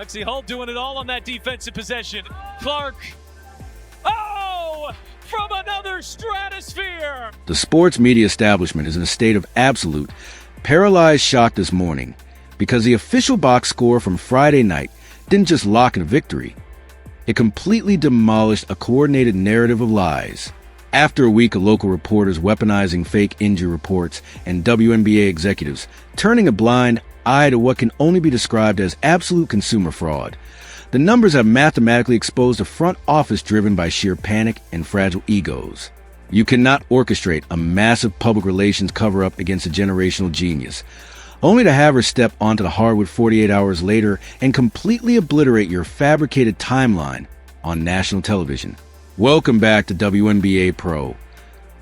Lexi Hull doing it all on that defensive possession. Clark. Oh! From another stratosphere! The sports media establishment is in a state of absolute, paralyzed shock this morning because the official box score from Friday night didn't just lock in a victory. It completely demolished a coordinated narrative of lies. After a week of local reporters weaponizing fake injury reports and WNBA executives turning a blind eye to what can only be described as absolute consumer fraud, the numbers have mathematically exposed a front office driven by sheer panic and fragile egos. You cannot orchestrate a massive public relations cover-up against a generational genius, only to have her step onto the hardwood 48 hours later and completely obliterate your fabricated timeline on national television. Welcome back to WNBA Pro,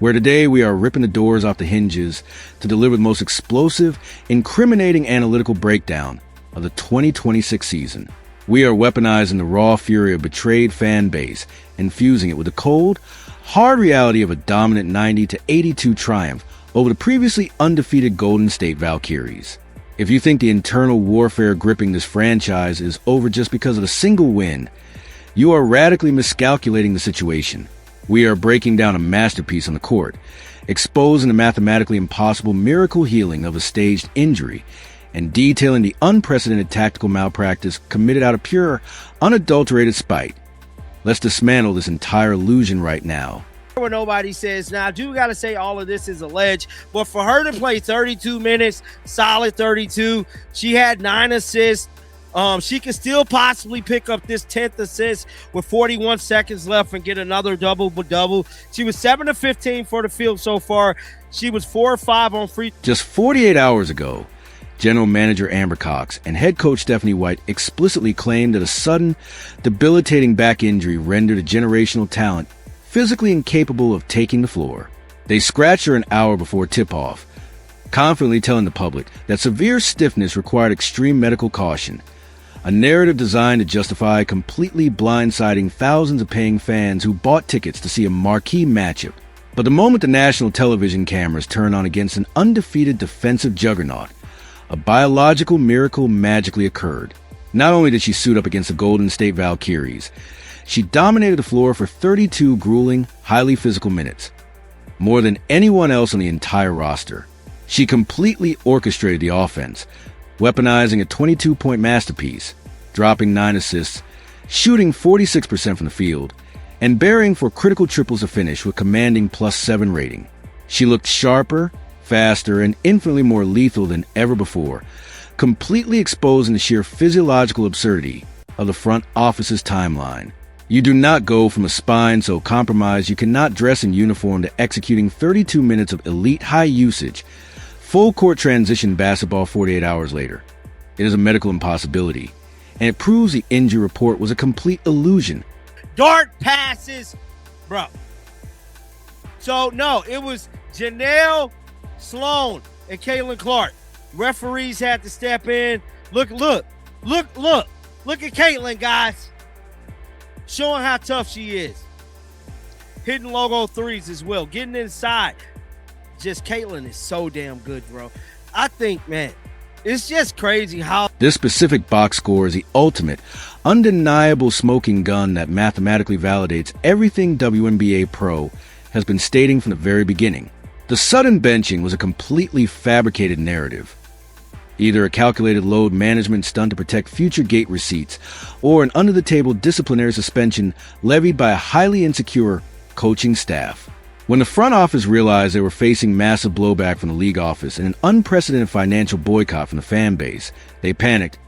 where today we are ripping the doors off the hinges to deliver the most explosive, incriminating analytical breakdown of the 2026 season. We are weaponizing the raw fury of betrayed fan base and fusing it with the cold, hard reality of a dominant 90-82 triumph over the previously undefeated Golden State Valkyries. If you think the internal warfare gripping this franchise is over just because of a single win, you are radically miscalculating the situation. We are breaking down a masterpiece on the court, exposing the mathematically impossible miracle healing of a staged injury, and detailing the unprecedented tactical malpractice committed out of pure, unadulterated spite. Let's dismantle this entire illusion right now. Where nobody says, now I do got to say all of this is alleged, but for her to play 32 minutes, solid 32, she had 9 assists. She could still possibly pick up this 10th assist with 41 seconds left and get another double-double. She was 7 of 15 for the field so far. She was 4 of 5 on free. Just 48 hours ago, General Manager Amber Cox and head coach Stephanie White explicitly claimed that a sudden, debilitating back injury rendered a generational talent physically incapable of taking the floor. They scratched her an hour before tip-off, confidently telling the public that severe stiffness required extreme medical caution, a narrative designed to justify completely blindsiding thousands of paying fans who bought tickets to see a marquee matchup. But the moment the national television cameras turned on against an undefeated defensive juggernaut, a biological miracle magically occurred. Not only did she suit up against the Golden State Valkyries, she dominated the floor for 32 grueling, highly physical minutes, more than anyone else on the entire roster. She completely orchestrated the offense, weaponizing a 22-point masterpiece, dropping 9 assists, shooting 46% from the field, and burying for critical triples to finish with commanding +7 rating. She looked sharper, faster, and infinitely more lethal than ever before, completely exposing the sheer physiological absurdity of the front office's timeline. You do not go from a spine so compromised you cannot dress in uniform to executing 32 minutes of elite high usage, full court transition basketball 48 hours later. It is a medical impossibility, and it proves the injury report was a complete illusion. Dart passes, bro. So, no, it was Janelle Sloan and Caitlin Clark. Referees had to step in. Look at Caitlin, guys. Showing how tough she is. Hitting logo threes as well. Getting inside. Just Caitlin is so damn good, bro. I think, man, it's just crazy how this specific box score is the ultimate, undeniable smoking gun that mathematically validates everything WNBA Pro has been stating from the very beginning. The sudden benching was a completely fabricated narrative. Either a calculated load management stunt to protect future gate receipts, or an under-the-table disciplinary suspension levied by a highly insecure coaching staff. When the front office realized they were facing massive blowback from the league office and an unprecedented financial boycott from the fan base, they panicked,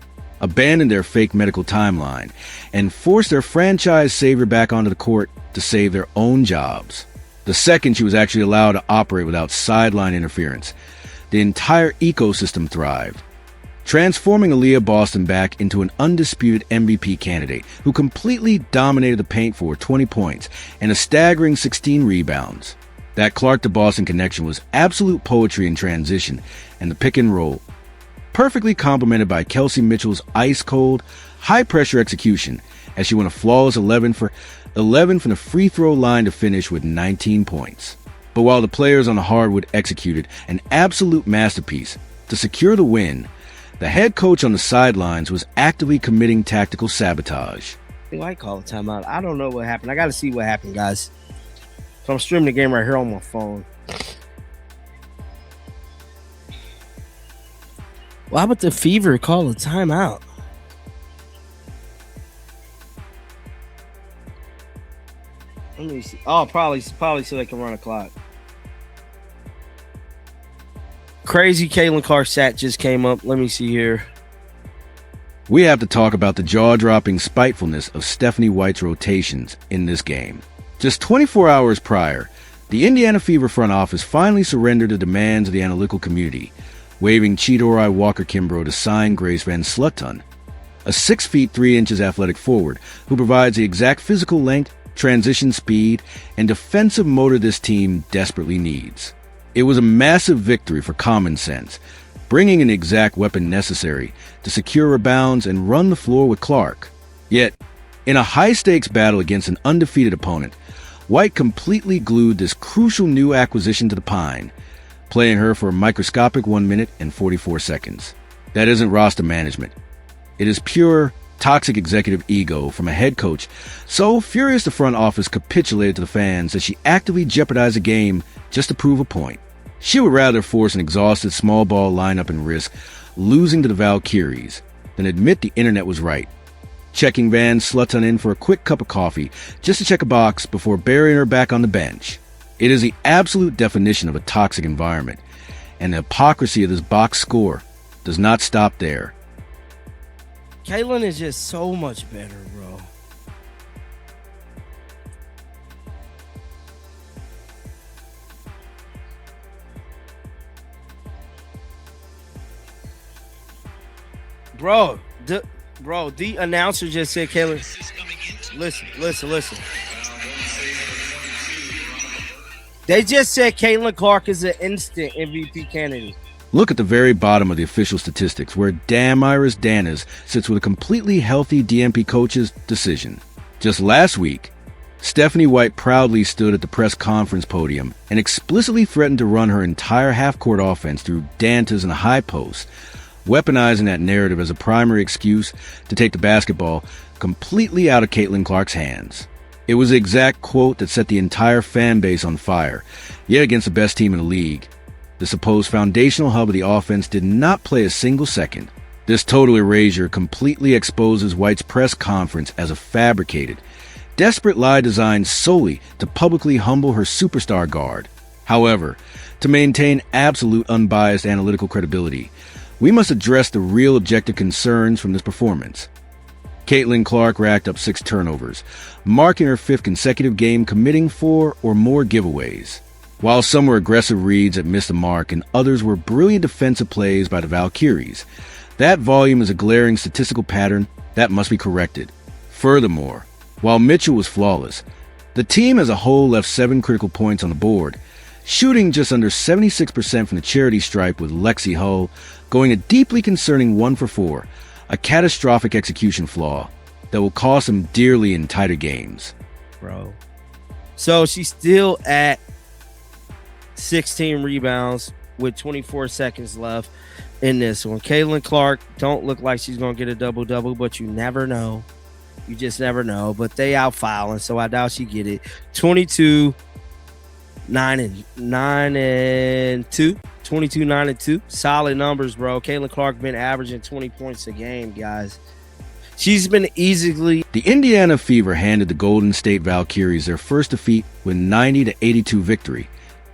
abandoned their fake medical timeline, and forced their franchise savior back onto the court to save their own jobs. The second she was actually allowed to operate without sideline interference, the entire ecosystem thrived, transforming Aaliyah Boston back into an undisputed MVP candidate who completely dominated the paint for 20 points and a staggering 16 rebounds. That Clark to Boston connection was absolute poetry in transition, and the pick and roll, perfectly complemented by Kelsey Mitchell's ice-cold, high-pressure execution as she went a flawless 11 from the free throw line to finish with 19 points. But while the players on the hardwood executed an absolute masterpiece to secure the win, The head coach on the sidelines was actively committing tactical sabotage. I call a timeout. I don't know what happened. I got to see what happened, guys. So I'm streaming the game right here on my phone. Why would the Fever call a timeout? Let me see. Oh, probably so they can run a clock. Crazy Caitlin Clark stat just came up. Let me see here. We have to talk about the jaw-dropping spitefulness of Stephanie White's rotations in this game. Just 24 hours prior, the Indiana Fever front office finally surrendered to demands of the analytical community, waiving Chidori Walker-Kimbrough to sign Grace Van Slutton, a 6 feet 3 inches athletic forward who provides the exact physical length, transition speed, and defensive motor this team desperately needs. It was a massive victory for common sense, bringing in the exact weapon necessary to secure rebounds and run the floor with Clark. Yet, in a high-stakes battle against an undefeated opponent, White completely glued this crucial new acquisition to the pine, playing her for a microscopic 1 minute and 44 seconds. That isn't roster management. It is pure, toxic executive ego from a head coach so furious the front office capitulated to the fans that she actively jeopardized the game just to prove a point. She would rather force an exhausted small ball lineup and risk losing to the Valkyries than admit the internet was right, checking Van Slutton in for a quick cup of coffee just to check a box before burying her back on the bench. It is the absolute definition of a toxic environment, and the hypocrisy of this box score does not stop there. Caitlin is just so much better, bro. The announcer just said, Caitlin, listen. They just said Caitlin Clark is an instant MVP candidate. Look at the very bottom of the official statistics, where Damaris Danas sits with a completely healthy DMP coach's decision. Just last week, Stephanie White proudly stood at the press conference podium and explicitly threatened to run her entire half-court offense through Dantas and the high post, weaponizing that narrative as a primary excuse to take the basketball completely out of Caitlin Clark's hands. It was the exact quote that set the entire fan base on fire, yet against the best team in the league. The supposed foundational hub of the offense did not play a single second. This total erasure completely exposes White's press conference as a fabricated, desperate lie designed solely to publicly humble her superstar guard. However, to maintain absolute unbiased analytical credibility, we must address the real objective concerns from this performance. Caitlin Clark racked up 6 turnovers, marking her 5th consecutive game committing 4 or more giveaways. While some were aggressive reads that missed the mark and others were brilliant defensive plays by the Valkyries, that volume is a glaring statistical pattern that must be corrected. Furthermore, while Mitchell was flawless, the team as a whole left 7 critical points on the board, shooting just under 76% from the charity stripe with Lexi Hull going a deeply concerning 1 for 4, a catastrophic execution flaw that will cost them dearly in tighter games. Bro. So she's still at 16 rebounds with 24 seconds left in this one. Caitlin Clark don't look like she's going to get a double-double, but you never know. You just never know. But they out fouling, so I doubt she get it. 22, 9 and 2. 22, 9 and 2. Solid numbers, bro. Caitlin Clark been averaging 20 points a game, guys. She's been easily... The Indiana Fever handed the Golden State Valkyries their first defeat with 90-82 victory,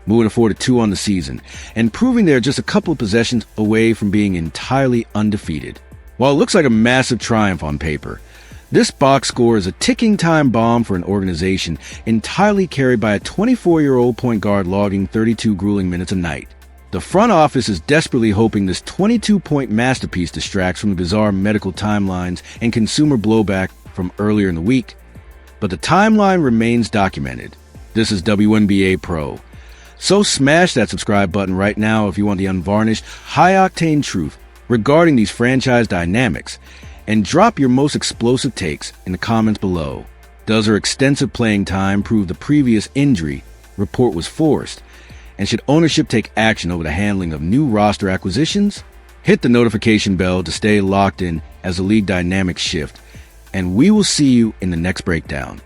moving to 4-2 on the season, and proving they're just a couple of possessions away from being entirely undefeated. While it looks like a massive triumph on paper, this box score is a ticking time bomb for an organization entirely carried by a 24-year-old point guard logging 32 grueling minutes a night. The front office is desperately hoping this 22-point masterpiece distracts from the bizarre medical timelines and consumer blowback from earlier in the week, but the timeline remains documented. This is Wnba Pro. So smash that subscribe button right now if you want the unvarnished, high-octane truth regarding these franchise dynamics, and drop your most explosive takes in the comments below. Does her extensive playing time prove the previous injury report was forced? And should ownership take action over the handling of new roster acquisitions? Hit the notification bell to stay locked in as the league dynamics shift, and we will see you in the next breakdown.